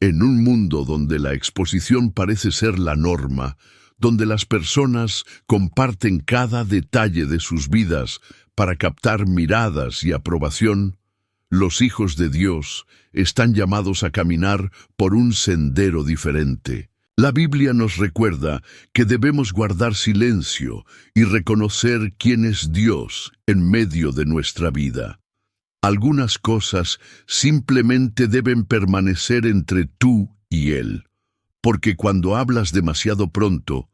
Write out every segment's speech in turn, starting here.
En un mundo donde la exposición parece ser la norma, donde las personas comparten cada detalle de sus vidas para captar miradas y aprobación, los hijos de Dios están llamados a caminar por un sendero diferente. La Biblia nos recuerda que debemos guardar silencio y reconocer quién es Dios en medio de nuestra vida. Algunas cosas simplemente deben permanecer entre tú y Él, porque cuando hablas demasiado pronto,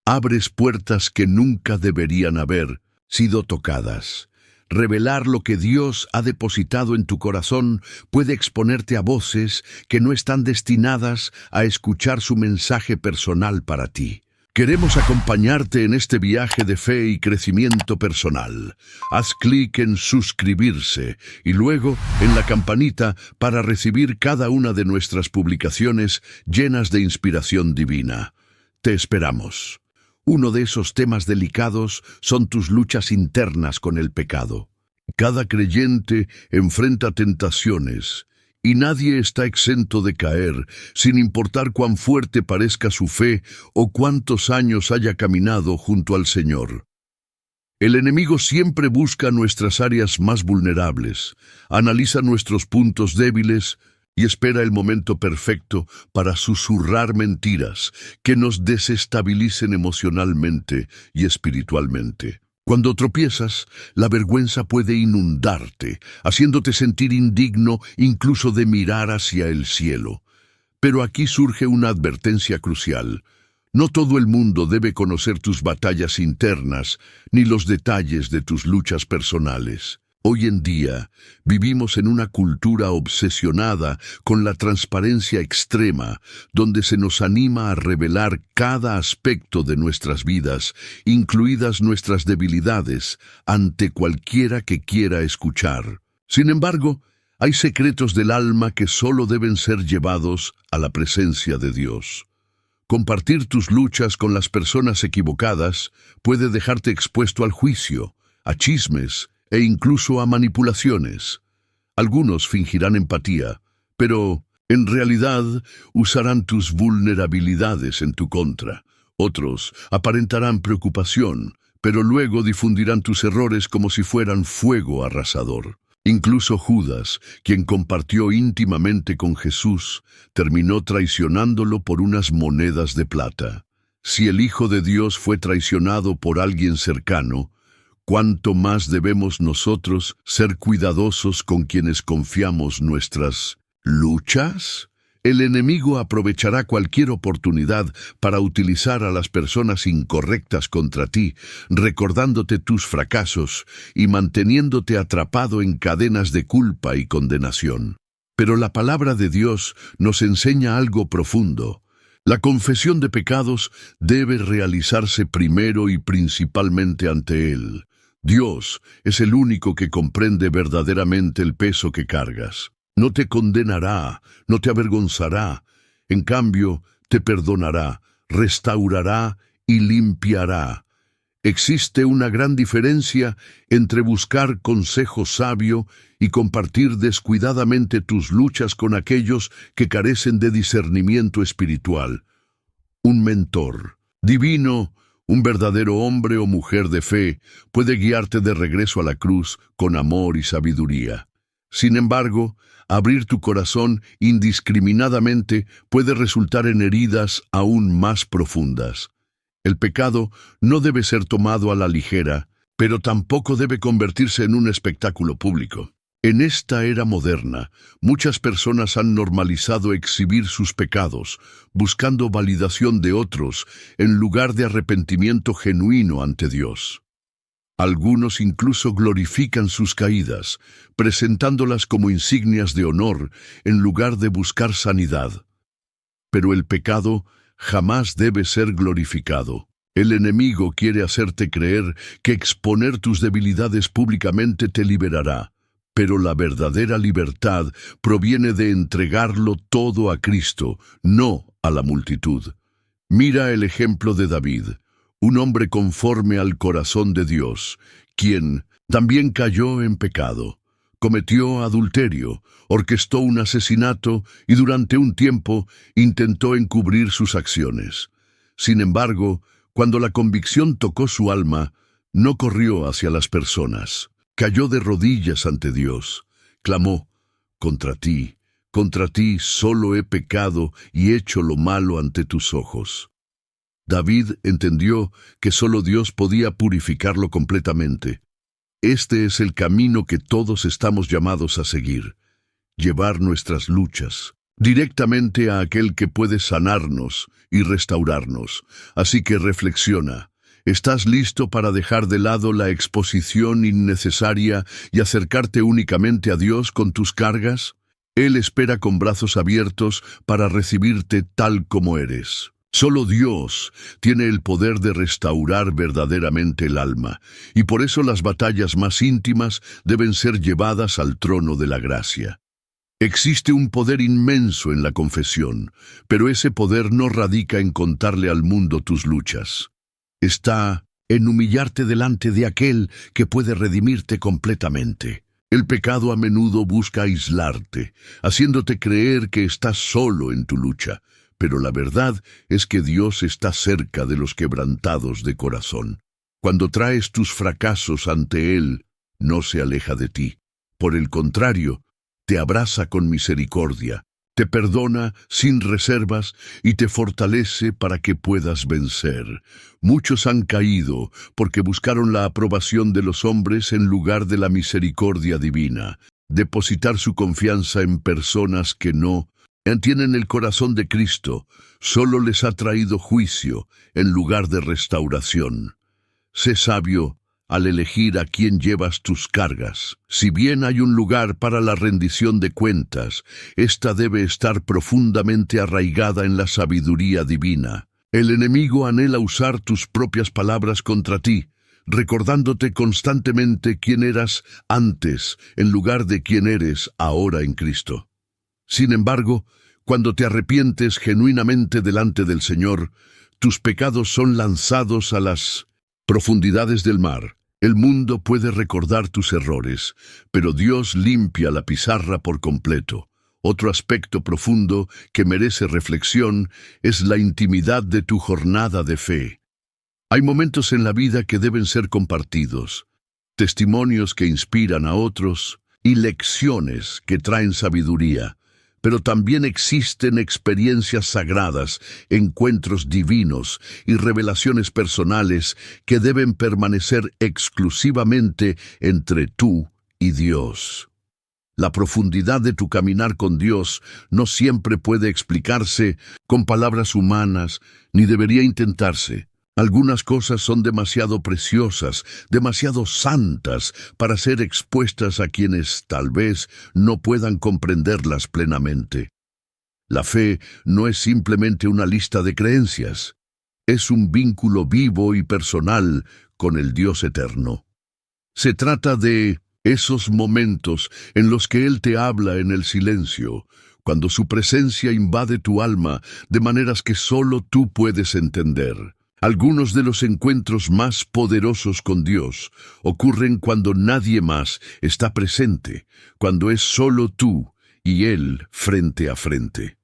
abres puertas que nunca deberían haber sido tocadas. Revelar lo que Dios ha depositado en tu corazón puede exponerte a voces que no están destinadas a escuchar su mensaje personal para ti. Queremos acompañarte en este viaje de fe y crecimiento personal. Haz clic en suscribirse y luego en la campanita para recibir cada una de nuestras publicaciones llenas de inspiración divina. Te esperamos. Uno de esos temas delicados son tus luchas internas con el pecado. Cada creyente enfrenta tentaciones y nadie está exento de caer, sin importar cuán fuerte parezca su fe o cuántos años haya caminado junto al Señor. El enemigo siempre busca nuestras áreas más vulnerables, analiza nuestros puntos débiles y espera el momento perfecto para susurrar mentiras que nos desestabilicen emocionalmente y espiritualmente. Cuando tropiezas, la vergüenza puede inundarte, haciéndote sentir indigno incluso de mirar hacia el cielo. Pero aquí surge una advertencia crucial. No todo el mundo debe conocer tus batallas internas ni los detalles de tus luchas personales. Hoy en día, vivimos en una cultura obsesionada con la transparencia extrema, donde se nos anima a revelar cada aspecto de nuestras vidas, incluidas nuestras debilidades, ante cualquiera que quiera escuchar. Sin embargo, hay secretos del alma que solo deben ser llevados a la presencia de Dios. Compartir tus luchas con las personas equivocadas puede dejarte expuesto al juicio, a chismes, e incluso a manipulaciones. Algunos fingirán empatía, pero en realidad usarán tus vulnerabilidades en tu contra. Otros aparentarán preocupación, pero luego difundirán tus errores como si fueran fuego arrasador. Incluso Judas, quien compartió íntimamente con Jesús, terminó traicionándolo por unas monedas de plata. Si el Hijo de Dios fue traicionado por alguien cercano, ¿cuánto más debemos nosotros ser cuidadosos con quienes confiamos nuestras luchas? El enemigo aprovechará cualquier oportunidad para utilizar a las personas incorrectas contra ti, recordándote tus fracasos y manteniéndote atrapado en cadenas de culpa y condenación. Pero la palabra de Dios nos enseña algo profundo. La confesión de pecados debe realizarse primero y principalmente ante Él. Dios es el único que comprende verdaderamente el peso que cargas. No te condenará, no te avergonzará. En cambio, te perdonará, restaurará y limpiará. Existe una gran diferencia entre buscar consejo sabio y compartir descuidadamente tus luchas con aquellos que carecen de discernimiento espiritual. Un mentor divino, un verdadero hombre o mujer de fe, puede guiarte de regreso a la cruz con amor y sabiduría. Sin embargo, abrir tu corazón indiscriminadamente puede resultar en heridas aún más profundas. El pecado no debe ser tomado a la ligera, pero tampoco debe convertirse en un espectáculo público. En esta era moderna, muchas personas han normalizado exhibir sus pecados, buscando validación de otros en lugar de arrepentimiento genuino ante Dios. Algunos incluso glorifican sus caídas, presentándolas como insignias de honor en lugar de buscar sanidad. Pero el pecado jamás debe ser glorificado. El enemigo quiere hacerte creer que exponer tus debilidades públicamente te liberará. Pero la verdadera libertad proviene de entregarlo todo a Cristo, no a la multitud. Mira el ejemplo de David, un hombre conforme al corazón de Dios, quien también cayó en pecado. Cometió adulterio, orquestó un asesinato y durante un tiempo intentó encubrir sus acciones. Sin embargo, cuando la convicción tocó su alma, no corrió hacia las personas. Cayó de rodillas ante Dios. Clamó: contra ti solo he pecado y hecho lo malo ante tus ojos. David entendió que solo Dios podía purificarlo completamente. Este es el camino que todos estamos llamados a seguir: llevar nuestras luchas directamente a aquel que puede sanarnos y restaurarnos. Así que reflexiona. ¿Estás listo para dejar de lado la exposición innecesaria y acercarte únicamente a Dios con tus cargas? Él espera con brazos abiertos para recibirte tal como eres. Solo Dios tiene el poder de restaurar verdaderamente el alma, y por eso las batallas más íntimas deben ser llevadas al trono de la gracia. Existe un poder inmenso en la confesión, pero ese poder no radica en contarle al mundo tus luchas. Está en humillarte delante de aquel que puede redimirte completamente. El pecado a menudo busca aislarte, haciéndote creer que estás solo en tu lucha, pero la verdad es que Dios está cerca de los quebrantados de corazón. Cuando traes tus fracasos ante Él, no se aleja de ti. Por el contrario, te abraza con misericordia, te perdona sin reservas y te fortalece para que puedas vencer. Muchos han caído porque buscaron la aprobación de los hombres en lugar de la misericordia divina. Depositar su confianza en personas que no tienen el corazón de Cristo solo les ha traído juicio en lugar de restauración. Sé sabio al elegir a quién llevas tus cargas. Si bien hay un lugar para la rendición de cuentas, esta debe estar profundamente arraigada en la sabiduría divina. El enemigo anhela usar tus propias palabras contra ti, recordándote constantemente quién eras antes en lugar de quién eres ahora en Cristo. Sin embargo, cuando te arrepientes genuinamente delante del Señor, tus pecados son lanzados a las profundidades del mar. El mundo puede recordar tus errores, pero Dios limpia la pizarra por completo. Otro aspecto profundo que merece reflexión es la intimidad de tu jornada de fe. Hay momentos en la vida que deben ser compartidos, testimonios que inspiran a otros y lecciones que traen sabiduría. Pero también existen experiencias sagradas, encuentros divinos y revelaciones personales que deben permanecer exclusivamente entre tú y Dios. La profundidad de tu caminar con Dios no siempre puede explicarse con palabras humanas, ni debería intentarse. Algunas cosas son demasiado preciosas, demasiado santas para ser expuestas a quienes tal vez no puedan comprenderlas plenamente. La fe no es simplemente una lista de creencias, es un vínculo vivo y personal con el Dios eterno. Se trata de esos momentos en los que Él te habla en el silencio, cuando su presencia invade tu alma de maneras que solo tú puedes entender. Algunos de los encuentros más poderosos con Dios ocurren cuando nadie más está presente, cuando es solo tú y Él frente a frente.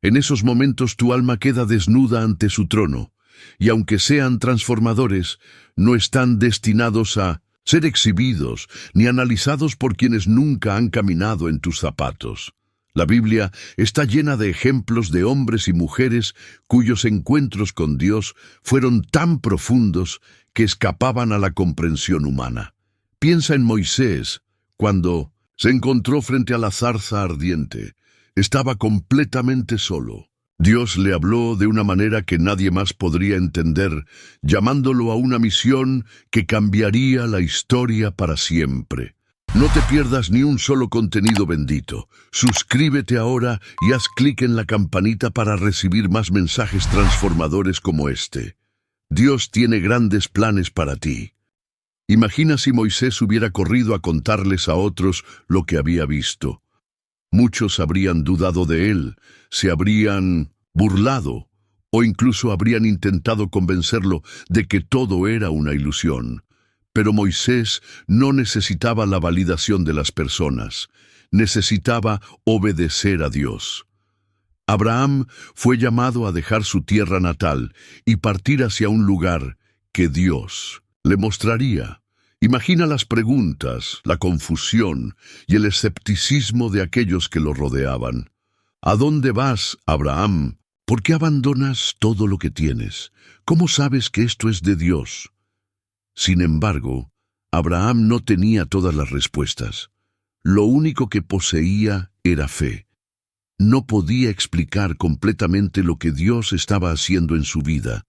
En esos momentos tu alma queda desnuda ante su trono, y aunque sean transformadores, no están destinados a ser exhibidos ni analizados por quienes nunca han caminado en tus zapatos. La Biblia está llena de ejemplos de hombres y mujeres cuyos encuentros con Dios fueron tan profundos que escapaban a la comprensión humana. Piensa en Moisés, cuando se encontró frente a la zarza ardiente. Estaba completamente solo. Dios le habló de una manera que nadie más podría entender, llamándolo a una misión que cambiaría la historia para siempre. No te pierdas ni un solo contenido bendito. Suscríbete ahora y haz clic en la campanita para recibir más mensajes transformadores como este. Dios tiene grandes planes para ti. Imagina si Moisés hubiera corrido a contarles a otros lo que había visto. Muchos habrían dudado de él, se habrían burlado o incluso habrían intentado convencerlo de que todo era una ilusión. Pero Moisés no necesitaba la validación de las personas, necesitaba obedecer a Dios. Abraham fue llamado a dejar su tierra natal y partir hacia un lugar que Dios le mostraría. Imagina las preguntas, la confusión y el escepticismo de aquellos que lo rodeaban. ¿A dónde vas, Abraham? ¿Por qué abandonas todo lo que tienes? ¿Cómo sabes que esto es de Dios? Sin embargo, Abraham no tenía todas las respuestas. Lo único que poseía era fe. No podía explicar completamente lo que Dios estaba haciendo en su vida,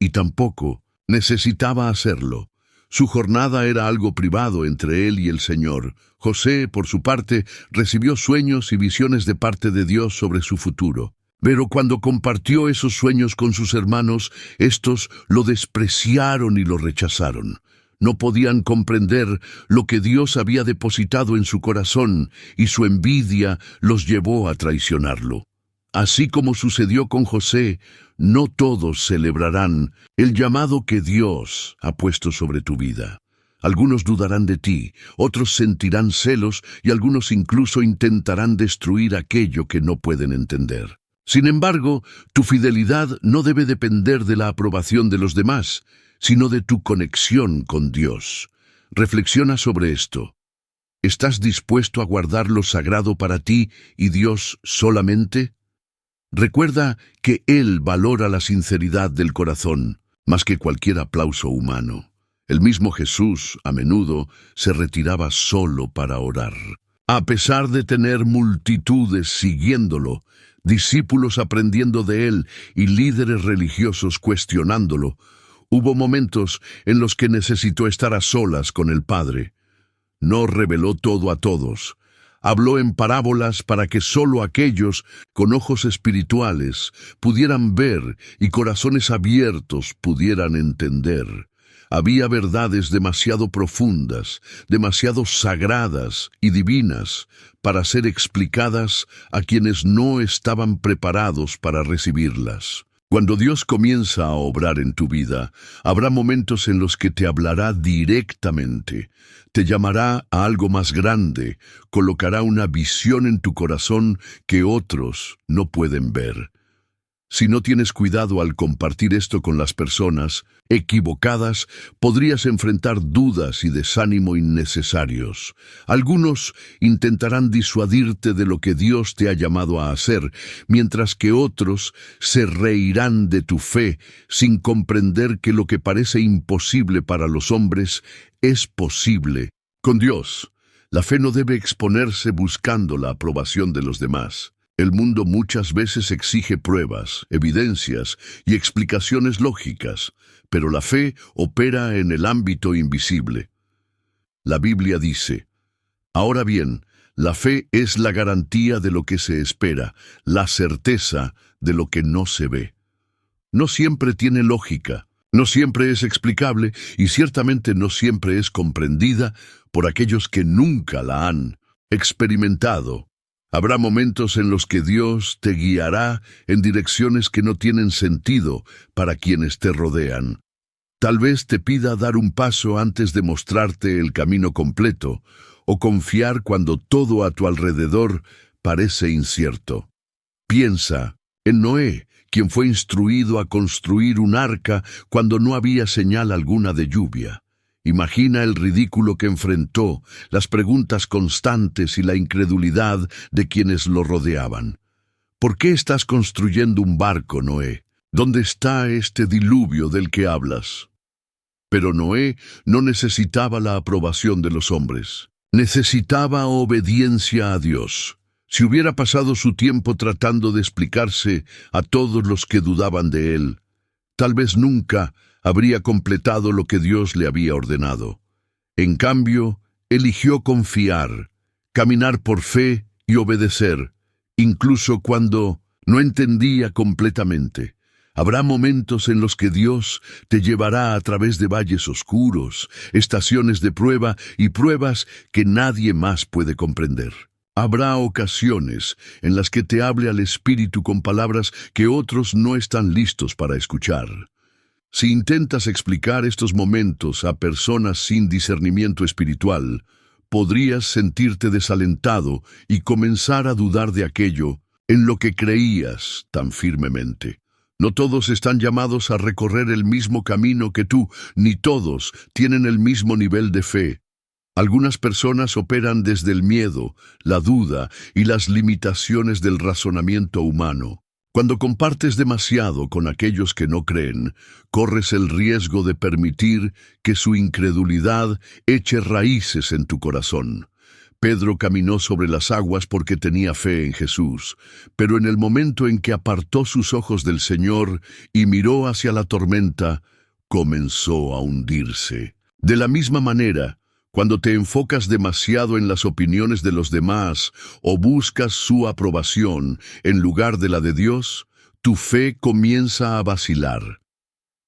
y tampoco necesitaba hacerlo. Su jornada era algo privado entre él y el Señor. José, por su parte, recibió sueños y visiones de parte de Dios sobre su futuro. Pero cuando compartió esos sueños con sus hermanos, estos lo despreciaron y lo rechazaron. No podían comprender lo que Dios había depositado en su corazón, y su envidia los llevó a traicionarlo. Así como sucedió con José, no todos celebrarán el llamado que Dios ha puesto sobre tu vida. Algunos dudarán de ti, otros sentirán celos y algunos incluso intentarán destruir aquello que no pueden entender. Sin embargo, tu fidelidad no debe depender de la aprobación de los demás, sino de tu conexión con Dios. Reflexiona sobre esto. ¿Estás dispuesto a guardar lo sagrado para ti y Dios solamente? Recuerda que Él valora la sinceridad del corazón más que cualquier aplauso humano. El mismo Jesús, a menudo, se retiraba solo para orar. A pesar de tener multitudes siguiéndolo, discípulos aprendiendo de él y líderes religiosos cuestionándolo, hubo momentos en los que necesitó estar a solas con el Padre. No reveló todo a todos. Habló en parábolas para que solo aquellos con ojos espirituales pudieran ver y corazones abiertos pudieran entender. Había verdades demasiado profundas, demasiado sagradas y divinas para ser explicadas a quienes no estaban preparados para recibirlas. Cuando Dios comienza a obrar en tu vida, habrá momentos en los que te hablará directamente, te llamará a algo más grande, colocará una visión en tu corazón que otros no pueden ver. Si no tienes cuidado al compartir esto con las personas equivocadas, podrías enfrentar dudas y desánimo innecesarios. Algunos intentarán disuadirte de lo que Dios te ha llamado a hacer, mientras que otros se reirán de tu fe sin comprender que lo que parece imposible para los hombres es posible con Dios. La fe no debe exponerse buscando la aprobación de los demás. El mundo muchas veces exige pruebas, evidencias y explicaciones lógicas, pero la fe opera en el ámbito invisible. La Biblia dice: ahora bien, la fe es la garantía de lo que se espera, la certeza de lo que no se ve. No siempre tiene lógica, no siempre es explicable y ciertamente no siempre es comprendida por aquellos que nunca la han experimentado. Habrá momentos en los que Dios te guiará en direcciones que no tienen sentido para quienes te rodean. Tal vez te pida dar un paso antes de mostrarte el camino completo, o confiar cuando todo a tu alrededor parece incierto. Piensa en Noé, quien fue instruido a construir un arca cuando no había señal alguna de lluvia. Imagina el ridículo que enfrentó, las preguntas constantes y la incredulidad de quienes lo rodeaban. ¿Por qué estás construyendo un barco, Noé? ¿Dónde está este diluvio del que hablas? Pero Noé no necesitaba la aprobación de los hombres. Necesitaba obediencia a Dios. Si hubiera pasado su tiempo tratando de explicarse a todos los que dudaban de él, tal vez nunca habría completado lo que Dios le había ordenado. En cambio, eligió confiar, caminar por fe y obedecer, incluso cuando no entendía completamente. Habrá momentos en los que Dios te llevará a través de valles oscuros, estaciones de prueba y pruebas que nadie más puede comprender. Habrá ocasiones en las que te hable al Espíritu con palabras que otros no están listos para escuchar. Si intentas explicar estos momentos a personas sin discernimiento espiritual, podrías sentirte desalentado y comenzar a dudar de aquello en lo que creías tan firmemente. No todos están llamados a recorrer el mismo camino que tú, ni todos tienen el mismo nivel de fe. Algunas personas operan desde el miedo, la duda y las limitaciones del razonamiento humano. Cuando compartes demasiado con aquellos que no creen, corres el riesgo de permitir que su incredulidad eche raíces en tu corazón. Pedro caminó sobre las aguas porque tenía fe en Jesús, pero en el momento en que apartó sus ojos del Señor y miró hacia la tormenta, comenzó a hundirse. De la misma manera, cuando te enfocas demasiado en las opiniones de los demás o buscas su aprobación en lugar de la de Dios, tu fe comienza a vacilar.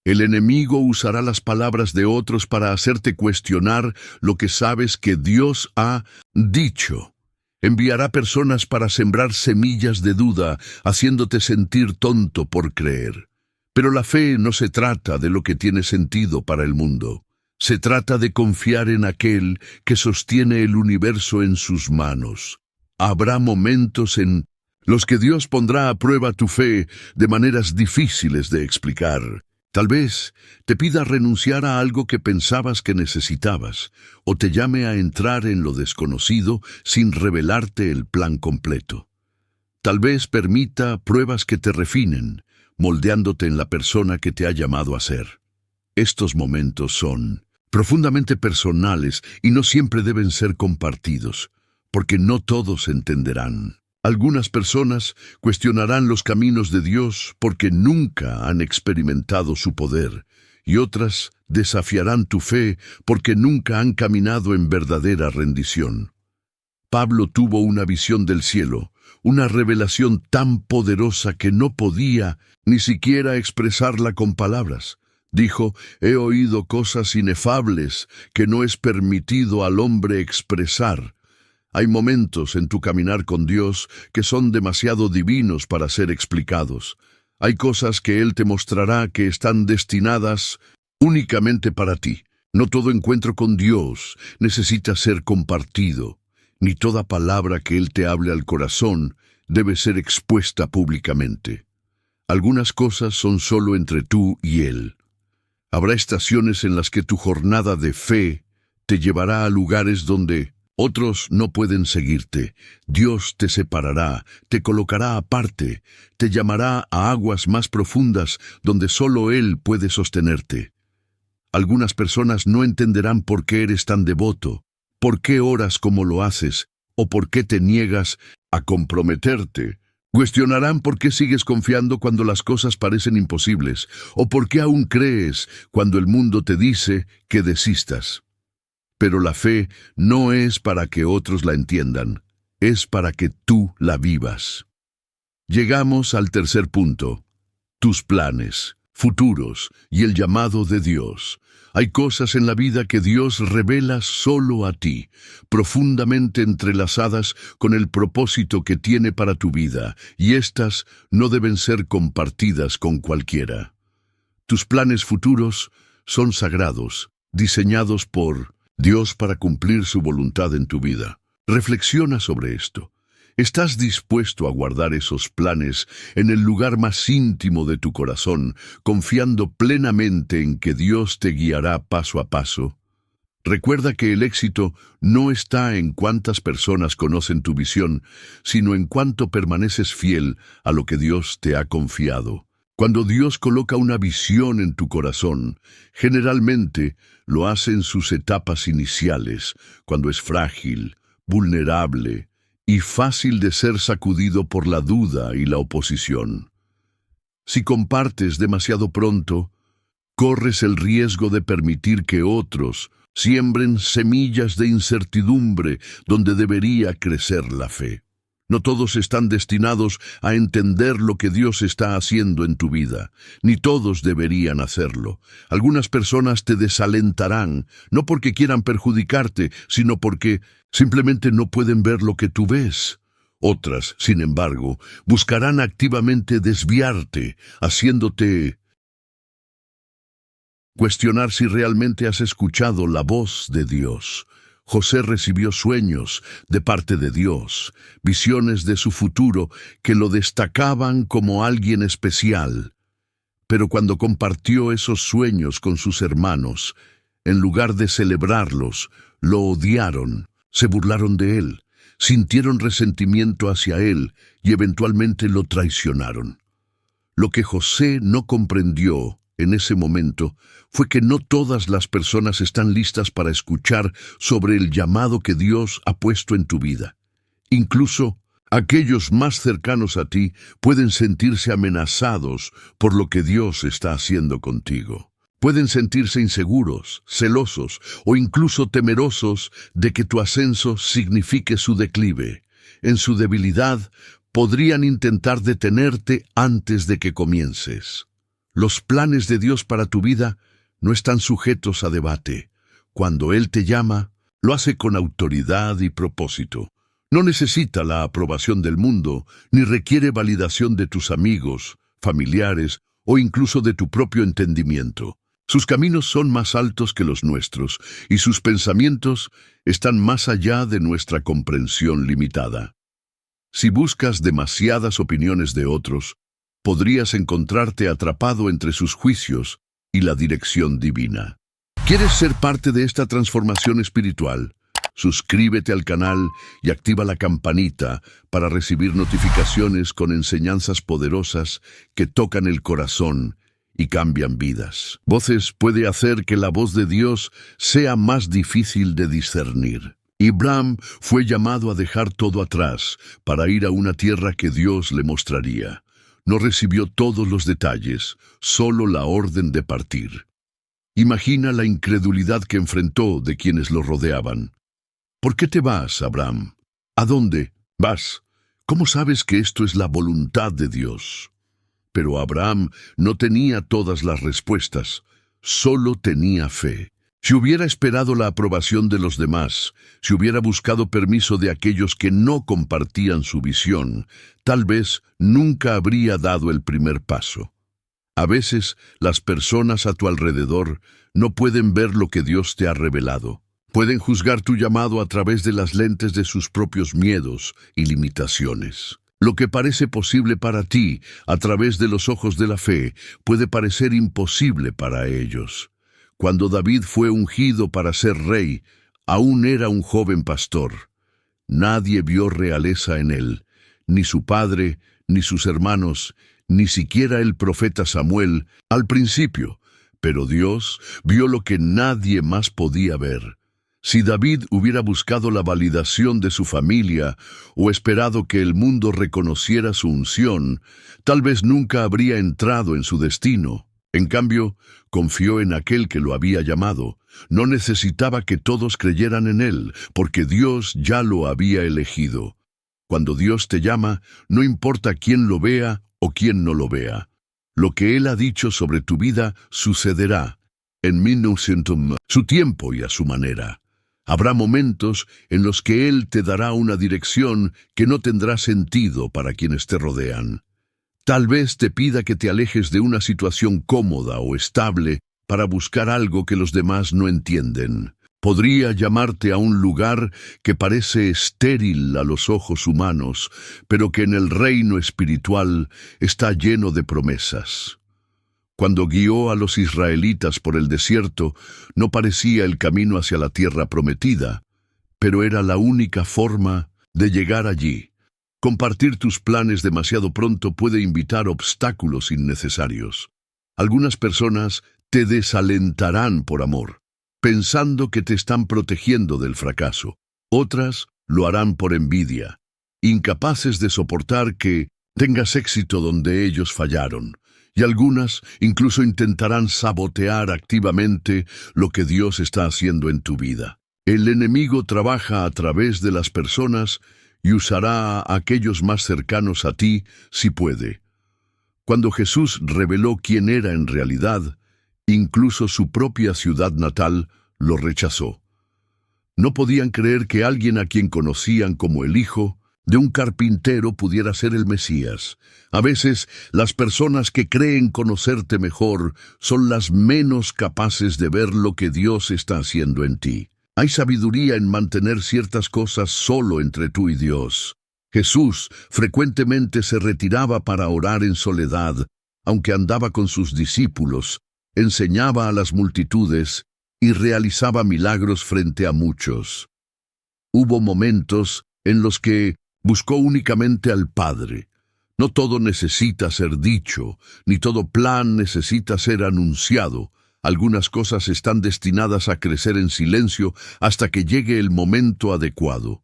El enemigo usará las palabras de otros para hacerte cuestionar lo que sabes que Dios ha dicho. Enviará personas para sembrar semillas de duda, haciéndote sentir tonto por creer. Pero la fe no se trata de lo que tiene sentido para el mundo. Se trata de confiar en aquel que sostiene el universo en sus manos. Habrá momentos en los que Dios pondrá a prueba tu fe de maneras difíciles de explicar. Tal vez te pida renunciar a algo que pensabas que necesitabas, o te llame a entrar en lo desconocido sin revelarte el plan completo. Tal vez permita pruebas que te refinen, moldeándote en la persona que te ha llamado a ser. Estos momentos son profundamente personales y no siempre deben ser compartidos, porque no todos entenderán. Algunas personas cuestionarán los caminos de Dios porque nunca han experimentado su poder, y otras desafiarán tu fe porque nunca han caminado en verdadera rendición. Pablo tuvo una visión del cielo, una revelación tan poderosa que no podía ni siquiera expresarla con palabras. Dijo: «He oído cosas inefables que no es permitido al hombre expresar». Hay momentos en tu caminar con Dios que son demasiado divinos para ser explicados. Hay cosas que Él te mostrará que están destinadas únicamente para ti. No todo encuentro con Dios necesita ser compartido, ni toda palabra que Él te hable al corazón debe ser expuesta públicamente. Algunas cosas son solo entre tú y Él. Habrá estaciones en las que tu jornada de fe te llevará a lugares donde otros no pueden seguirte. Dios te separará, te colocará aparte, te llamará a aguas más profundas donde solo Él puede sostenerte. Algunas personas no entenderán por qué eres tan devoto, por qué oras como lo haces, o por qué te niegas a comprometerte. Cuestionarán por qué sigues confiando cuando las cosas parecen imposibles, o por qué aún crees cuando el mundo te dice que desistas. Pero la fe no es para que otros la entiendan, es para que tú la vivas. Llegamos al tercer punto: tus planes, futuros y el llamado de Dios. Hay cosas en la vida que Dios revela solo a ti, profundamente entrelazadas con el propósito que tiene para tu vida, y éstas no deben ser compartidas con cualquiera. Tus planes futuros son sagrados, diseñados por Dios para cumplir su voluntad en tu vida. Reflexiona sobre esto. ¿Estás dispuesto a guardar esos planes en el lugar más íntimo de tu corazón, confiando plenamente en que Dios te guiará paso a paso? Recuerda que el éxito no está en cuántas personas conocen tu visión, sino en cuánto permaneces fiel a lo que Dios te ha confiado. Cuando Dios coloca una visión en tu corazón, generalmente lo hace en sus etapas iniciales, cuando es frágil, vulnerable y fácil de ser sacudido por la duda y la oposición. Si compartes demasiado pronto, corres el riesgo de permitir que otros siembren semillas de incertidumbre donde debería crecer la fe. No todos están destinados a entender lo que Dios está haciendo en tu vida, ni todos deberían hacerlo. Algunas personas te desalentarán, no porque quieran perjudicarte, sino porque simplemente no pueden ver lo que tú ves. Otras, sin embargo, buscarán activamente desviarte, haciéndote Cuestionar si realmente has escuchado la voz de Dios. José recibió sueños de parte de Dios, visiones de su futuro que lo destacaban como alguien especial. Pero cuando compartió esos sueños con sus hermanos, en lugar de celebrarlos, lo odiaron, se burlaron de él, sintieron resentimiento hacia él y eventualmente lo traicionaron. Lo que José no comprendió en ese momento fue que no todas las personas están listas para escuchar sobre el llamado que Dios ha puesto en tu vida. Incluso aquellos más cercanos a ti pueden sentirse amenazados por lo que Dios está haciendo contigo. Pueden sentirse inseguros, celosos o incluso temerosos de que tu ascenso signifique su declive. En su debilidad, podrían intentar detenerte antes de que comiences. Los planes de Dios para tu vida no están sujetos a debate. Cuando Él te llama, lo hace con autoridad y propósito. No necesita la aprobación del mundo, ni requiere validación de tus amigos, familiares o incluso de tu propio entendimiento. Sus caminos son más altos que los nuestros, y sus pensamientos están más allá de nuestra comprensión limitada. Si buscas demasiadas opiniones de otros, podrías encontrarte atrapado entre sus juicios y la dirección divina. ¿Quieres ser parte de esta transformación espiritual? Suscríbete al canal y activa la campanita para recibir notificaciones con enseñanzas poderosas que tocan el corazón y cambian vidas. Voces puede hacer que la voz de Dios sea más difícil de discernir. Abraham fue llamado a dejar todo atrás para ir a una tierra que Dios le mostraría. No recibió todos los detalles, solo la orden de partir. Imagina la incredulidad que enfrentó de quienes lo rodeaban. ¿Por qué te vas, Abraham? ¿A dónde vas? ¿Cómo sabes que esto es la voluntad de Dios? Pero Abraham no tenía todas las respuestas, solo tenía fe. Si hubiera esperado la aprobación de los demás, si hubiera buscado permiso de aquellos que no compartían su visión, tal vez nunca habría dado el primer paso. A veces, las personas a tu alrededor no pueden ver lo que Dios te ha revelado. Pueden juzgar tu llamado a través de las lentes de sus propios miedos y limitaciones. Lo que parece posible para ti, a través de los ojos de la fe, puede parecer imposible para ellos. Cuando David fue ungido para ser rey, aún era un joven pastor. Nadie vio realeza en él, ni su padre, ni sus hermanos, ni siquiera el profeta Samuel al principio, pero Dios vio lo que nadie más podía ver. Si David hubiera buscado la validación de su familia o esperado que el mundo reconociera su unción, tal vez nunca habría entrado en su destino. En cambio, confió en aquel que lo había llamado. No necesitaba que todos creyeran en él, porque Dios ya lo había elegido. Cuando Dios te llama, no importa quién lo vea o quién no lo vea. Lo que Él ha dicho sobre tu vida sucederá en su tiempo y a su manera. Habrá momentos en los que Él te dará una dirección que no tendrá sentido para quienes te rodean. Tal vez te pida que te alejes de una situación cómoda o estable para buscar algo que los demás no entienden. Podría llamarte a un lugar que parece estéril a los ojos humanos, pero que en el reino espiritual está lleno de promesas. Cuando guió a los israelitas por el desierto, no parecía el camino hacia la tierra prometida, pero era la única forma de llegar allí. Compartir tus planes demasiado pronto puede invitar obstáculos innecesarios. Algunas personas te desalentarán por amor, pensando que te están protegiendo del fracaso. Otras lo harán por envidia, incapaces de soportar que tengas éxito donde ellos fallaron. Y algunas incluso intentarán sabotear activamente lo que Dios está haciendo en tu vida. El enemigo trabaja a través de las personas y usará a aquellos más cercanos a ti si puede. Cuando Jesús reveló quién era en realidad, incluso su propia ciudad natal lo rechazó. No podían creer que alguien a quien conocían como el Hijo de un carpintero pudiera ser el Mesías. A veces, las personas que creen conocerte mejor son las menos capaces de ver lo que Dios está haciendo en ti. Hay sabiduría en mantener ciertas cosas solo entre tú y Dios. Jesús frecuentemente se retiraba para orar en soledad, aunque andaba con sus discípulos, enseñaba a las multitudes y realizaba milagros frente a muchos. Hubo momentos en los que buscó únicamente al Padre. No todo necesita ser dicho, ni todo plan necesita ser anunciado. Algunas cosas están destinadas a crecer en silencio hasta que llegue el momento adecuado.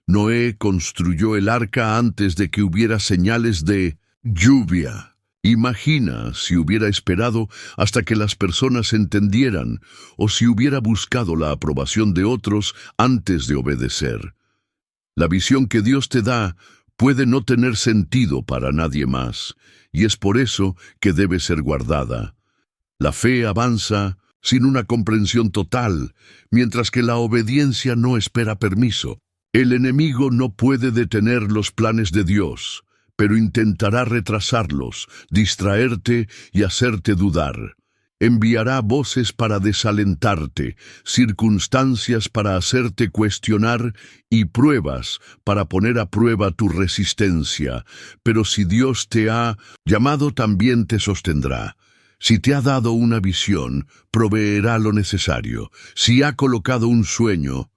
Noé construyó el arca antes de que hubiera señales de lluvia. Imagina si hubiera esperado hasta que las personas entendieran, o si hubiera buscado la aprobación de otros antes de obedecer. La visión que Dios te da puede no tener sentido para nadie más, y es por eso que debe ser guardada. La fe avanza sin una comprensión total, mientras que la obediencia no espera permiso. El enemigo no puede detener los planes de Dios, pero intentará retrasarlos, distraerte y hacerte dudar. Enviará voces para desalentarte, circunstancias para hacerte cuestionar y pruebas para poner a prueba tu resistencia. Pero si Dios te ha llamado, también te sostendrá. Si te ha dado una visión, proveerá lo necesario. Si ha colocado un sueño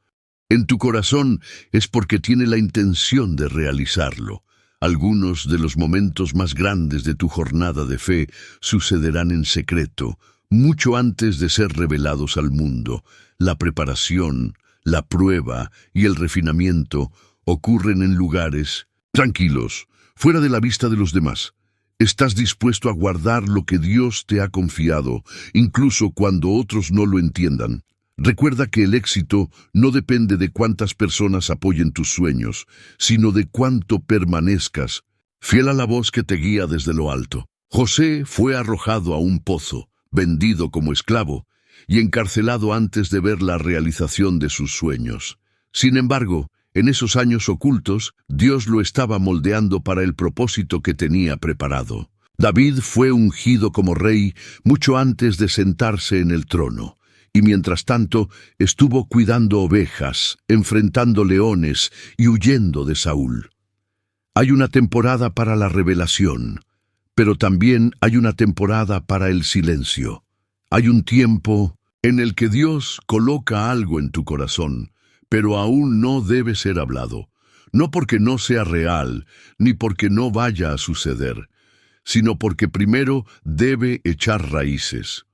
en tu corazón, es porque tiene la intención de realizarlo. Algunos de los momentos más grandes de tu jornada de fe sucederán en secreto, mucho antes de ser revelados al mundo. La preparación, la prueba y el refinamiento ocurren en lugares tranquilos, fuera de la vista de los demás. ¿Estás dispuesto a guardar lo que Dios te ha confiado, incluso cuando otros no lo entiendan? Recuerda que el éxito no depende de cuántas personas apoyen tus sueños, sino de cuánto permanezcas fiel a la voz que te guía desde lo alto. José fue arrojado a un pozo, vendido como esclavo y encarcelado antes de ver la realización de sus sueños. Sin embargo, en esos años ocultos, Dios lo estaba moldeando para el propósito que tenía preparado. David fue ungido como rey mucho antes de sentarse en el trono, y mientras tanto estuvo cuidando ovejas, enfrentando leones y huyendo de Saúl. Hay una temporada para la revelación, pero también hay una temporada para el silencio. Hay un tiempo en el que Dios coloca algo en tu corazón, pero aún no debe ser hablado, no porque no sea real, ni porque no vaya a suceder, sino porque primero debe echar raíces.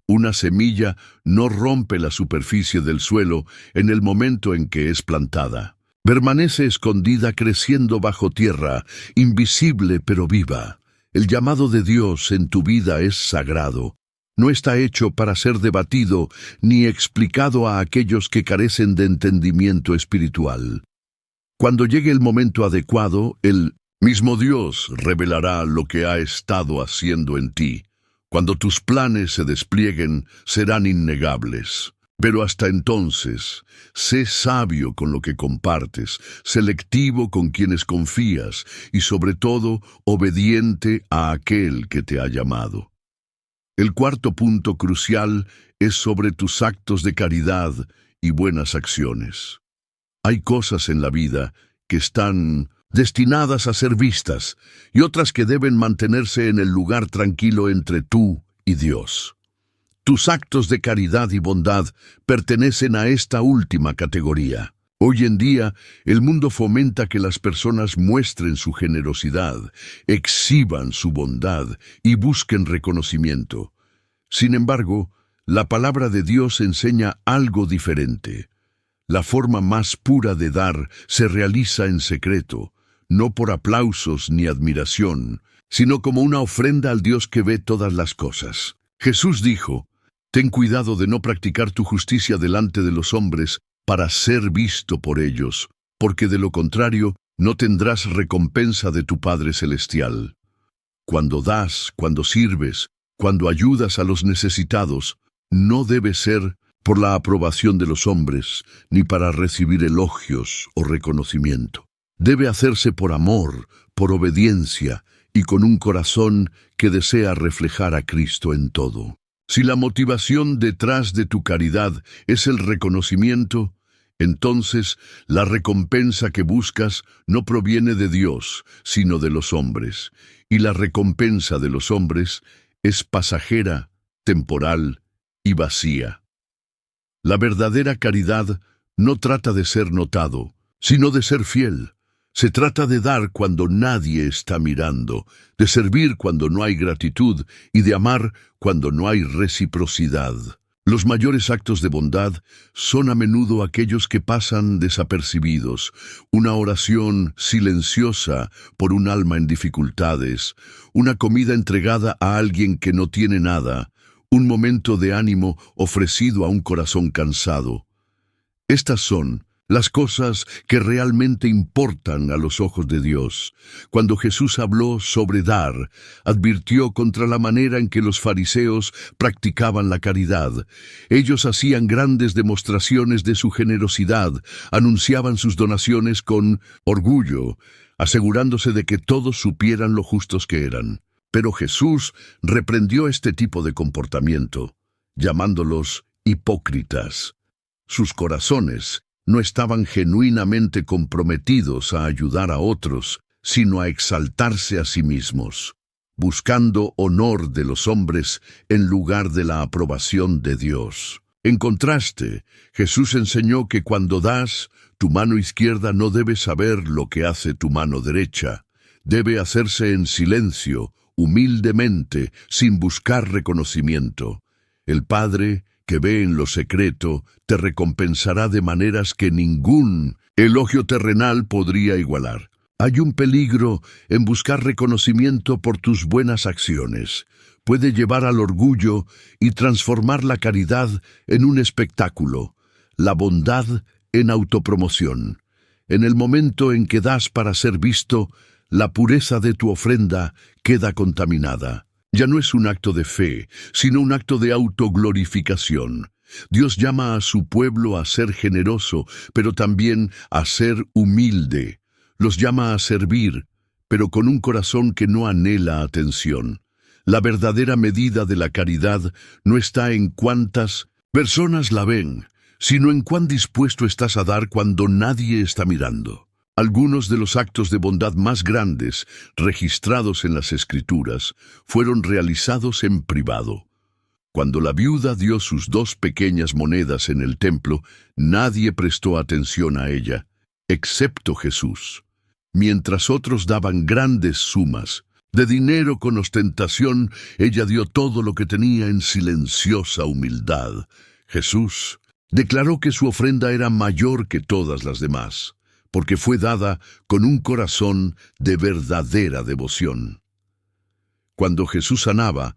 Una semilla no rompe la superficie del suelo en el momento en que es plantada. Permanece escondida creciendo bajo tierra, invisible pero viva. El llamado de Dios en tu vida es sagrado. No está hecho para ser debatido ni explicado a aquellos que carecen de entendimiento espiritual. Cuando llegue el momento adecuado, el mismo Dios revelará lo que ha estado haciendo en ti. Cuando tus planes se desplieguen, serán innegables. Pero hasta entonces, sé sabio con lo que compartes, selectivo con quienes confías y sobre todo obediente a aquel que te ha llamado. El cuarto punto crucial es sobre tus actos de caridad y buenas acciones. Hay cosas en la vida que están destinadas a ser vistas y otras que deben mantenerse en el lugar tranquilo entre tú y Dios. Tus actos de caridad y bondad pertenecen a esta última categoría. Hoy en día, el mundo fomenta que las personas muestren su generosidad, exhiban su bondad y busquen reconocimiento. Sin embargo, la palabra de Dios enseña algo diferente. La forma más pura de dar se realiza en secreto, no por aplausos ni admiración, sino como una ofrenda al Dios que ve todas las cosas. Jesús dijo: «Ten cuidado de no practicar tu justicia delante de los hombres para ser visto por ellos, porque de lo contrario no tendrás recompensa de tu Padre Celestial». Cuando das, cuando sirves, cuando ayudas a los necesitados, no debe ser por la aprobación de los hombres, ni para recibir elogios o reconocimiento. Debe hacerse por amor, por obediencia y con un corazón que desea reflejar a Cristo en todo. Si la motivación detrás de tu caridad es el reconocimiento, entonces la recompensa que buscas no proviene de Dios, sino de los hombres, y la recompensa de los hombres es pasajera, temporal y vacía. La verdadera caridad no trata de ser notado, sino de ser fiel. Se trata de dar cuando nadie está mirando, de servir cuando no hay gratitud y de amar cuando no hay reciprocidad. Los mayores actos de bondad son a menudo aquellos que pasan desapercibidos. Una oración silenciosa por un alma en dificultades, una comida entregada a alguien que no tiene nada, un momento de ánimo ofrecido a un corazón cansado. Estas son las cosas que realmente importan a los ojos de Dios. Cuando Jesús habló sobre dar, advirtió contra la manera en que los fariseos practicaban la caridad. Ellos hacían grandes demostraciones de su generosidad, anunciaban sus donaciones con orgullo, asegurándose de que todos supieran lo justos que eran. Pero Jesús reprendió este tipo de comportamiento, llamándolos hipócritas. Sus corazones no estaban genuinamente comprometidos a ayudar a otros, sino a exaltarse a sí mismos, buscando honor de los hombres en lugar de la aprobación de Dios. En contraste, Jesús enseñó que cuando das, tu mano izquierda no debe saber lo que hace tu mano derecha. Debe hacerse en silencio, humildemente, sin buscar reconocimiento. El Padre, que ve en lo secreto, te recompensará de maneras que ningún elogio terrenal podría igualar. Hay un peligro en buscar reconocimiento por tus buenas acciones. Puede llevar al orgullo y transformar la caridad en un espectáculo, la bondad en autopromoción. En el momento en que das para ser visto, la pureza de tu ofrenda queda contaminada. Ya no es un acto de fe, sino un acto de autoglorificación. Dios llama a su pueblo a ser generoso, pero también a ser humilde. Los llama a servir, pero con un corazón que no anhela atención. La verdadera medida de la caridad no está en cuántas personas la ven, sino en cuán dispuesto estás a dar cuando nadie está mirando. Algunos de los actos de bondad más grandes registrados en las Escrituras fueron realizados en privado. Cuando la viuda dio sus 2 pequeñas monedas en el templo, nadie prestó atención a ella, excepto Jesús. Mientras otros daban grandes sumas de dinero con ostentación, ella dio todo lo que tenía en silenciosa humildad. Jesús declaró que su ofrenda era mayor que todas las demás, porque fue dada con un corazón de verdadera devoción. Cuando Jesús sanaba,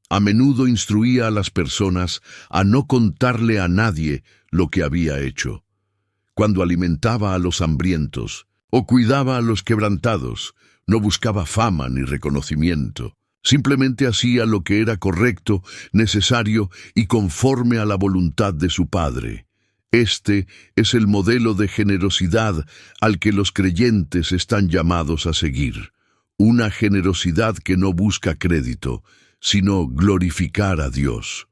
a menudo instruía a las personas a no contarle a nadie lo que había hecho. Cuando alimentaba a los hambrientos o cuidaba a los quebrantados, no buscaba fama ni reconocimiento. Simplemente hacía lo que era correcto, necesario y conforme a la voluntad de su Padre. Este es el modelo de generosidad al que los creyentes están llamados a seguir. Una generosidad que no busca crédito, sino glorificar a Dios.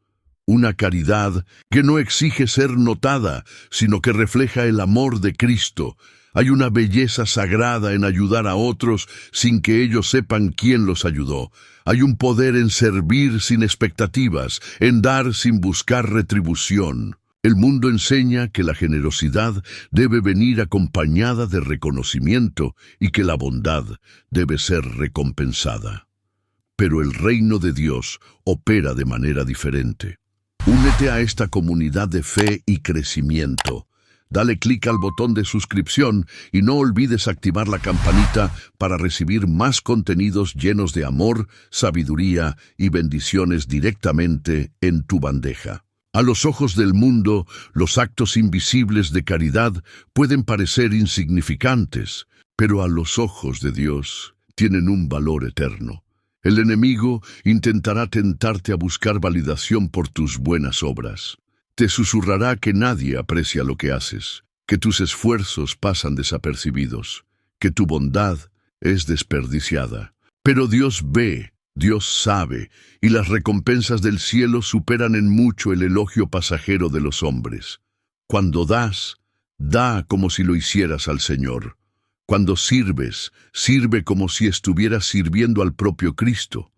Una caridad que no exige ser notada, sino que refleja el amor de Cristo. Hay una belleza sagrada en ayudar a otros sin que ellos sepan quién los ayudó. Hay un poder en servir sin expectativas, en dar sin buscar retribución. El mundo enseña que la generosidad debe venir acompañada de reconocimiento y que la bondad debe ser recompensada. Pero el reino de Dios opera de manera diferente. Únete a esta comunidad de fe y crecimiento. Dale clic al botón de suscripción y no olvides activar la campanita para recibir más contenidos llenos de amor, sabiduría y bendiciones directamente en tu bandeja. A los ojos del mundo, los actos invisibles de caridad pueden parecer insignificantes, pero a los ojos de Dios tienen un valor eterno. El enemigo intentará tentarte a buscar validación por tus buenas obras. Te susurrará que nadie aprecia lo que haces, que tus esfuerzos pasan desapercibidos, que tu bondad es desperdiciada. Pero Dios ve, Dios sabe, y las recompensas del cielo superan en mucho el elogio pasajero de los hombres. Cuando das, da como si lo hicieras al Señor. Cuando sirves, sirve como si estuvieras sirviendo al propio Cristo.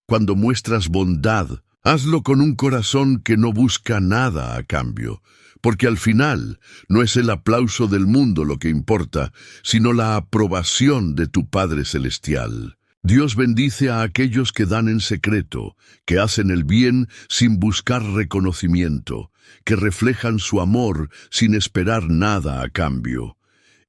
Cuando muestras bondad, hazlo con un corazón que no busca nada a cambio, porque al final no es el aplauso del mundo lo que importa, sino la aprobación de tu Padre Celestial. Dios bendice a aquellos que dan en secreto, que hacen el bien sin buscar reconocimiento, que reflejan su amor sin esperar nada a cambio.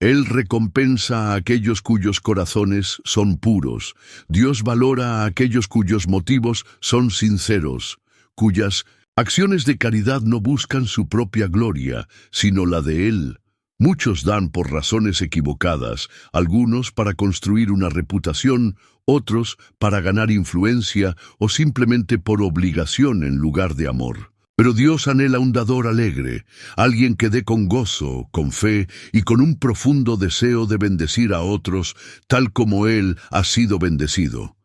Él recompensa a aquellos cuyos corazones son puros. Dios valora a aquellos cuyos motivos son sinceros, cuyas acciones de caridad no buscan su propia gloria, sino la de Él. Muchos dan por razones equivocadas, algunos para construir una reputación, otros para ganar influencia o simplemente por obligación en lugar de amor. Pero Dios anhela un dador alegre, alguien que dé con gozo, con fe y con un profundo deseo de bendecir a otros, tal como Él ha sido bendecido.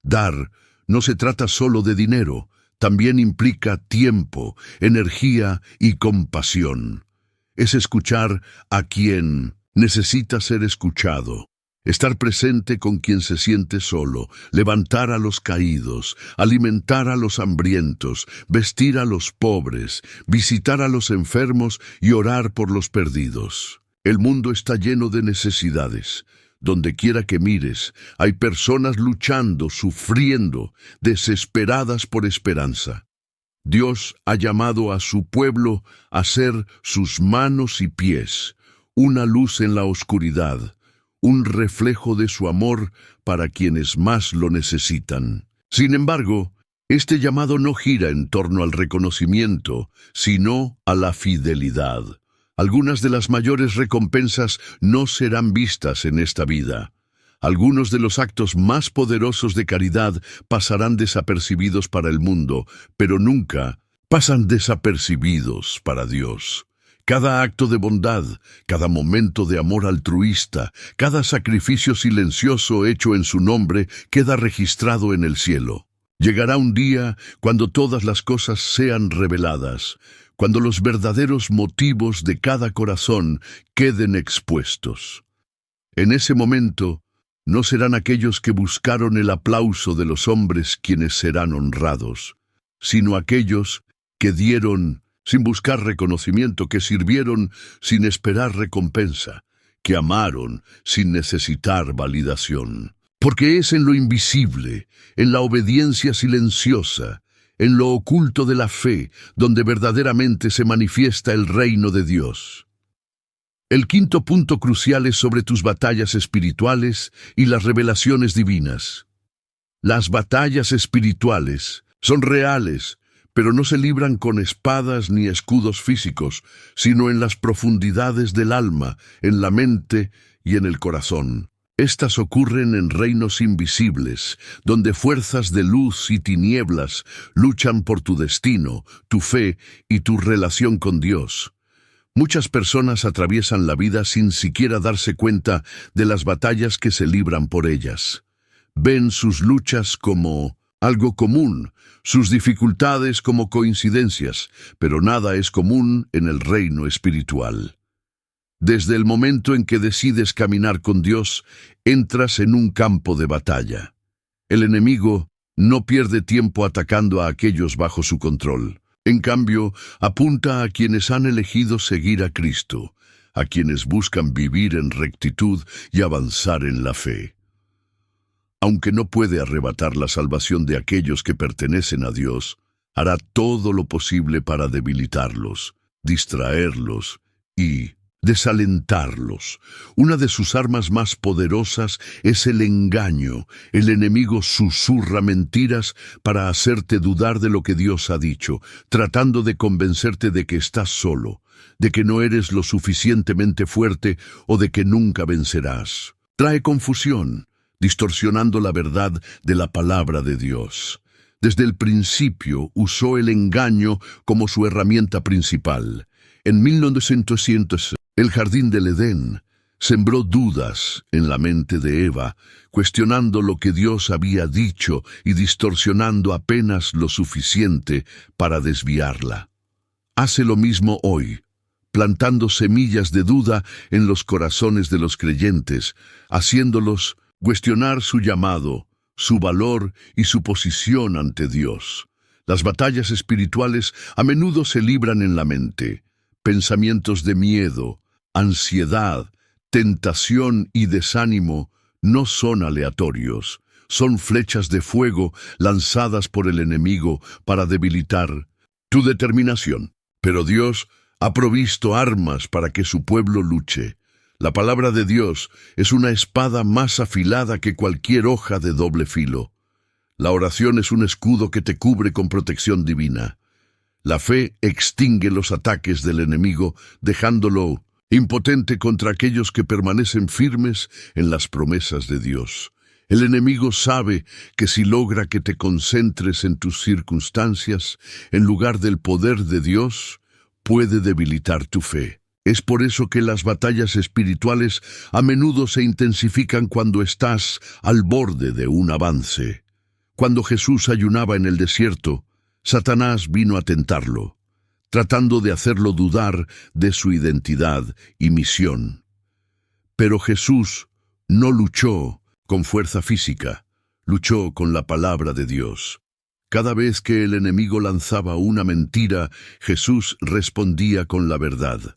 Dar no se trata solo de dinero, también implica tiempo, energía y compasión. Es escuchar a quien necesita ser escuchado. Estar presente con quien se siente solo, levantar a los caídos, alimentar a los hambrientos, vestir a los pobres, visitar a los enfermos y orar por los perdidos. El mundo está lleno de necesidades. Donde quiera que mires, hay personas luchando, sufriendo, desesperadas por esperanza. Dios ha llamado a su pueblo a ser sus manos y pies, una luz en la oscuridad, un reflejo de su amor para quienes más lo necesitan. Sin embargo, este llamado no gira en torno al reconocimiento, sino a la fidelidad. Algunas de las mayores recompensas no serán vistas en esta vida. Algunos de los actos más poderosos de caridad pasarán desapercibidos para el mundo, pero nunca pasan desapercibidos para Dios. Cada acto de bondad, cada momento de amor altruista, cada sacrificio silencioso hecho en su nombre queda registrado en el cielo. Llegará un día cuando todas las cosas sean reveladas, cuando los verdaderos motivos de cada corazón queden expuestos. En ese momento, no serán aquellos que buscaron el aplauso de los hombres quienes serán honrados, sino aquellos que dieron sin buscar reconocimiento, que sirvieron sin esperar recompensa, que amaron sin necesitar validación. Porque es en lo invisible, en la obediencia silenciosa, en lo oculto de la fe, donde verdaderamente se manifiesta el reino de Dios. El quinto punto crucial es sobre tus batallas espirituales y las revelaciones divinas. Las batallas espirituales son reales, pero no se libran con espadas ni escudos físicos, sino en las profundidades del alma, en la mente y en el corazón. Estas ocurren en reinos invisibles, donde fuerzas de luz y tinieblas luchan por tu destino, tu fe y tu relación con Dios. Muchas personas atraviesan la vida sin siquiera darse cuenta de las batallas que se libran por ellas. Ven sus luchas como algo común, sus dificultades como coincidencias, pero nada es común en el reino espiritual. Desde el momento en que decides caminar con Dios, entras en un campo de batalla. El enemigo no pierde tiempo atacando a aquellos bajo su control. En cambio, apunta a quienes han elegido seguir a Cristo, a quienes buscan vivir en rectitud y avanzar en la fe. Aunque no puede arrebatar la salvación de aquellos que pertenecen a Dios, hará todo lo posible para debilitarlos, distraerlos y desalentarlos. Una de sus armas más poderosas es el engaño. El enemigo susurra mentiras para hacerte dudar de lo que Dios ha dicho, tratando de convencerte de que estás solo, de que no eres lo suficientemente fuerte o de que nunca vencerás. Trae confusión, distorsionando la verdad de la palabra de Dios. Desde el principio usó el engaño como su herramienta principal. En 1900, el jardín del Edén, sembró dudas en la mente de Eva, cuestionando lo que Dios había dicho y distorsionando apenas lo suficiente para desviarla. Hace lo mismo hoy, plantando semillas de duda en los corazones de los creyentes, haciéndolos cuestionar su llamado, su valor y su posición ante Dios. Las batallas espirituales a menudo se libran en la mente. Pensamientos de miedo, ansiedad, tentación y desánimo no son aleatorios. Son flechas de fuego lanzadas por el enemigo para debilitar tu determinación. Pero Dios ha provisto armas para que su pueblo luche. La palabra de Dios es una espada más afilada que cualquier hoja de doble filo. La oración es un escudo que te cubre con protección divina. La fe extingue los ataques del enemigo, dejándolo impotente contra aquellos que permanecen firmes en las promesas de Dios. El enemigo sabe que si logra que te concentres en tus circunstancias, en lugar del poder de Dios, puede debilitar tu fe. Es por eso que las batallas espirituales a menudo se intensifican cuando estás al borde de un avance. Cuando Jesús ayunaba en el desierto, Satanás vino a tentarlo, tratando de hacerlo dudar de su identidad y misión. Pero Jesús no luchó con fuerza física, luchó con la palabra de Dios. Cada vez que el enemigo lanzaba una mentira, Jesús respondía con la verdad.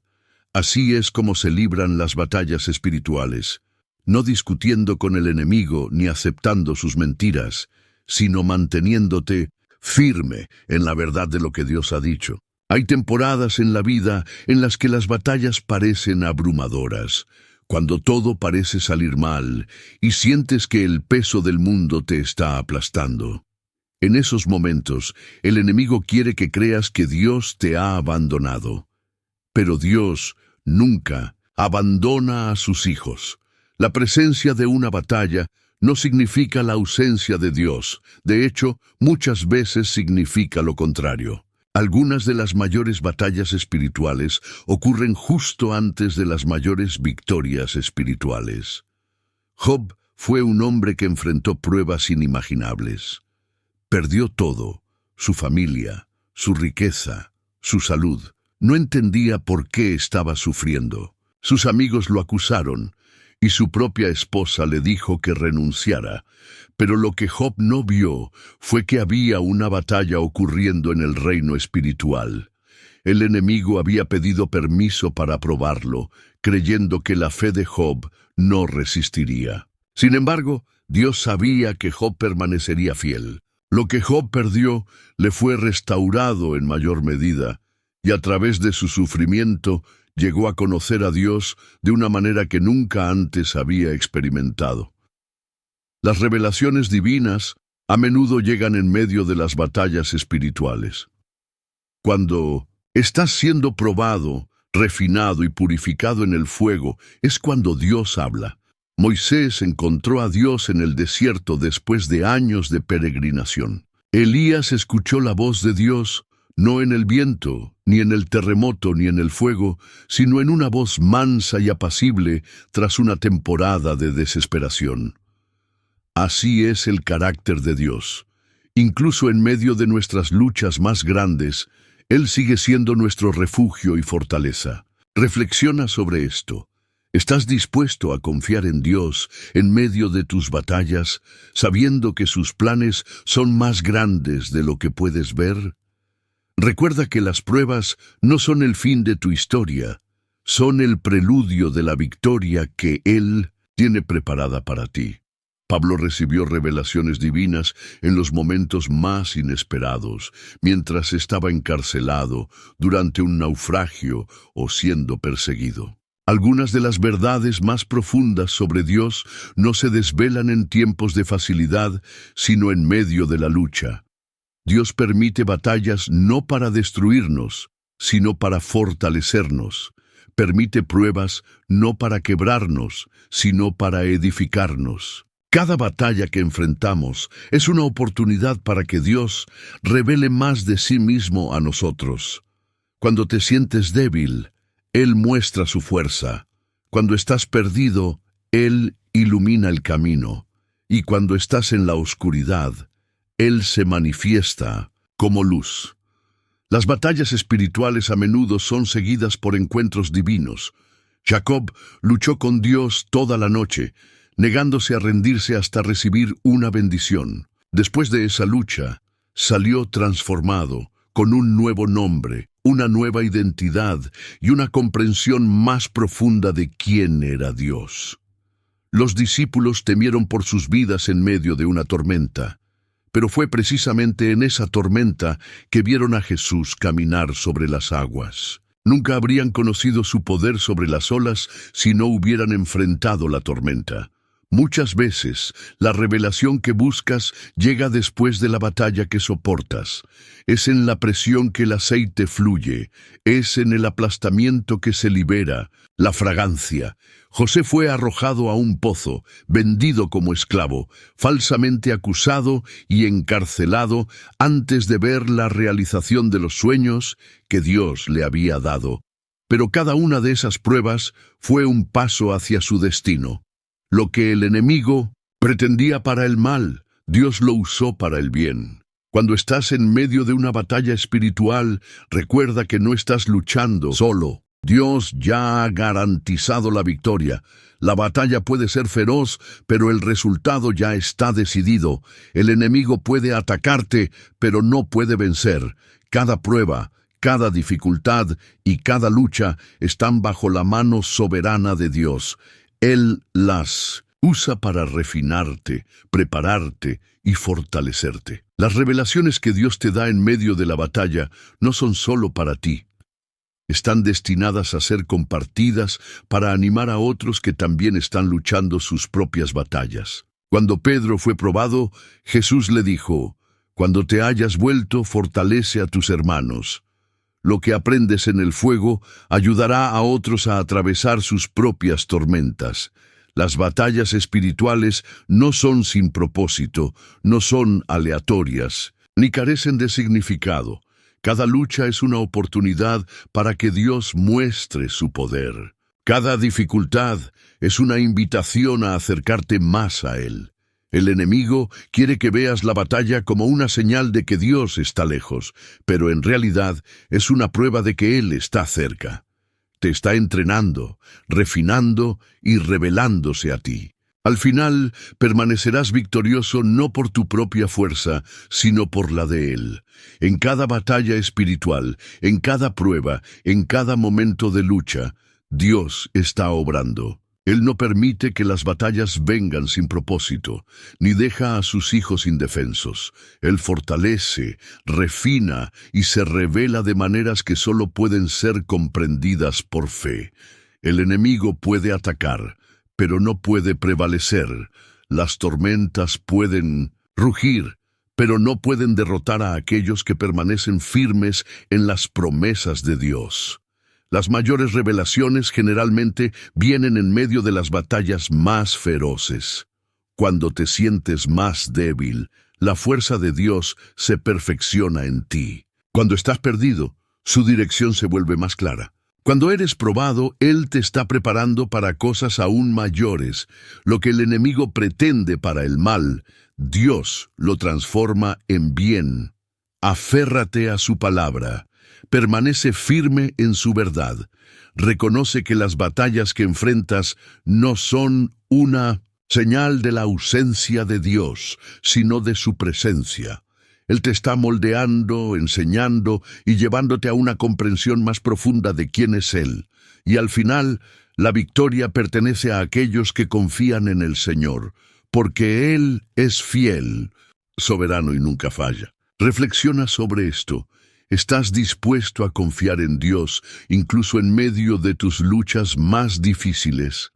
Así es como se libran las batallas espirituales, no discutiendo con el enemigo ni aceptando sus mentiras, sino manteniéndote firme en la verdad de lo que Dios ha dicho. Hay temporadas en la vida en las que las batallas parecen abrumadoras, cuando todo parece salir mal y sientes que el peso del mundo te está aplastando. En esos momentos, el enemigo quiere que creas que Dios te ha abandonado. Pero Dios nunca abandona a sus hijos. La presencia de una batalla no significa la ausencia de Dios. De hecho, muchas veces significa lo contrario. Algunas de las mayores batallas espirituales ocurren justo antes de las mayores victorias espirituales. Job fue un hombre que enfrentó pruebas inimaginables. Perdió todo, su familia, su riqueza, su salud. No entendía por qué estaba sufriendo. Sus amigos lo acusaron, y su propia esposa le dijo que renunciara. Pero lo que Job no vio fue que había una batalla ocurriendo en el reino espiritual. El enemigo había pedido permiso para probarlo, creyendo que la fe de Job no resistiría. Sin embargo, Dios sabía que Job permanecería fiel. Lo que Job perdió le fue restaurado en mayor medida, y a través de su sufrimiento llegó a conocer a Dios de una manera que nunca antes había experimentado. Las revelaciones divinas a menudo llegan en medio de las batallas espirituales. Cuando estás siendo probado, refinado y purificado en el fuego, es cuando Dios habla. Moisés encontró a Dios en el desierto después de años de peregrinación. Elías escuchó la voz de Dios, no en el viento, ni en el terremoto, ni en el fuego, sino en una voz mansa y apacible tras una temporada de desesperación. Así es el carácter de Dios. Incluso en medio de nuestras luchas más grandes, Él sigue siendo nuestro refugio y fortaleza. Reflexiona sobre esto. ¿Estás dispuesto a confiar en Dios en medio de tus batallas, sabiendo que sus planes son más grandes de lo que puedes ver? Recuerda que las pruebas no son el fin de tu historia, son el preludio de la victoria que Él tiene preparada para ti. Pablo recibió revelaciones divinas en los momentos más inesperados, mientras estaba encarcelado, durante un naufragio o siendo perseguido. Algunas de las verdades más profundas sobre Dios no se desvelan en tiempos de facilidad, sino en medio de la lucha. Dios permite batallas no para destruirnos, sino para fortalecernos. Permite pruebas no para quebrarnos, sino para edificarnos. Cada batalla que enfrentamos es una oportunidad para que Dios revele más de sí mismo a nosotros. Cuando te sientes débil, Él muestra su fuerza. Cuando estás perdido, Él ilumina el camino, y cuando estás en la oscuridad, Él se manifiesta como luz. Las batallas espirituales a menudo son seguidas por encuentros divinos. Jacob luchó con Dios toda la noche, negándose a rendirse hasta recibir una bendición. Después de esa lucha, salió transformado, con un nuevo nombre, una nueva identidad y una comprensión más profunda de quién era Dios. Los discípulos temieron por sus vidas en medio de una tormenta, pero fue precisamente en esa tormenta que vieron a Jesús caminar sobre las aguas. Nunca habrían conocido su poder sobre las olas si no hubieran enfrentado la tormenta. Muchas veces, la revelación que buscas llega después de la batalla que soportas. Es en la presión que el aceite fluye, es en el aplastamiento que se libera la fragancia. José fue arrojado a un pozo, vendido como esclavo, falsamente acusado y encarcelado antes de ver la realización de los sueños que Dios le había dado. Pero cada una de esas pruebas fue un paso hacia su destino. Lo que el enemigo pretendía para el mal, Dios lo usó para el bien. Cuando estás en medio de una batalla espiritual, recuerda que no estás luchando solo. Dios ya ha garantizado la victoria. La batalla puede ser feroz, pero el resultado ya está decidido. El enemigo puede atacarte, pero no puede vencer. Cada prueba, cada dificultad y cada lucha están bajo la mano soberana de Dios. Él las usa para refinarte, prepararte y fortalecerte. Las revelaciones que Dios te da en medio de la batalla no son solo para ti. Están destinadas a ser compartidas para animar a otros que también están luchando sus propias batallas. Cuando Pedro fue probado, Jesús le dijo: «Cuando te hayas vuelto, fortalece a tus hermanos». Lo que aprendes en el fuego ayudará a otros a atravesar sus propias tormentas. Las batallas espirituales no son sin propósito, no son aleatorias, ni carecen de significado. Cada lucha es una oportunidad para que Dios muestre su poder. Cada dificultad es una invitación a acercarte más a Él. El enemigo quiere que veas la batalla como una señal de que Dios está lejos, pero en realidad es una prueba de que Él está cerca. Te está entrenando, refinando y revelándose a ti. Al final, permanecerás victorioso no por tu propia fuerza, sino por la de Él. En cada batalla espiritual, en cada prueba, en cada momento de lucha, Dios está obrando. Él no permite que las batallas vengan sin propósito, ni deja a sus hijos indefensos. Él fortalece, refina y se revela de maneras que solo pueden ser comprendidas por fe. El enemigo puede atacar, pero no puede prevalecer. Las tormentas pueden rugir, pero no pueden derrotar a aquellos que permanecen firmes en las promesas de Dios. Las mayores revelaciones generalmente vienen en medio de las batallas más feroces. Cuando te sientes más débil, la fuerza de Dios se perfecciona en ti. Cuando estás perdido, su dirección se vuelve más clara. Cuando eres probado, Él te está preparando para cosas aún mayores. Lo que el enemigo pretende para el mal, Dios lo transforma en bien. Aférrate a su palabra. Permanece firme en su verdad. Reconoce que las batallas que enfrentas no son una señal de la ausencia de Dios, sino de su presencia. Él te está moldeando, enseñando y llevándote a una comprensión más profunda de quién es Él. Y al final, la victoria pertenece a aquellos que confían en el Señor, porque Él es fiel, soberano y nunca falla. Reflexiona sobre esto. ¿Estás dispuesto a confiar en Dios incluso en medio de tus luchas más difíciles?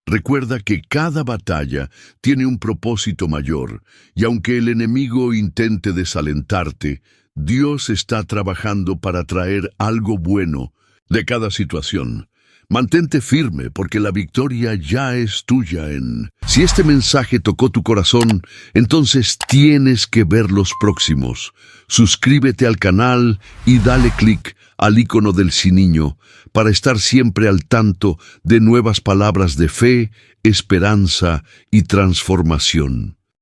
Recuerda que cada batalla tiene un propósito mayor, y aunque el enemigo intente desalentarte, Dios está trabajando para traer algo bueno de cada situación. Mantente firme porque la victoria ya es tuya en... Si este mensaje tocó tu corazón, entonces tienes que ver los próximos. Suscríbete al canal y dale clic al icono del siniño para estar siempre al tanto de nuevas palabras de fe, esperanza y transformación.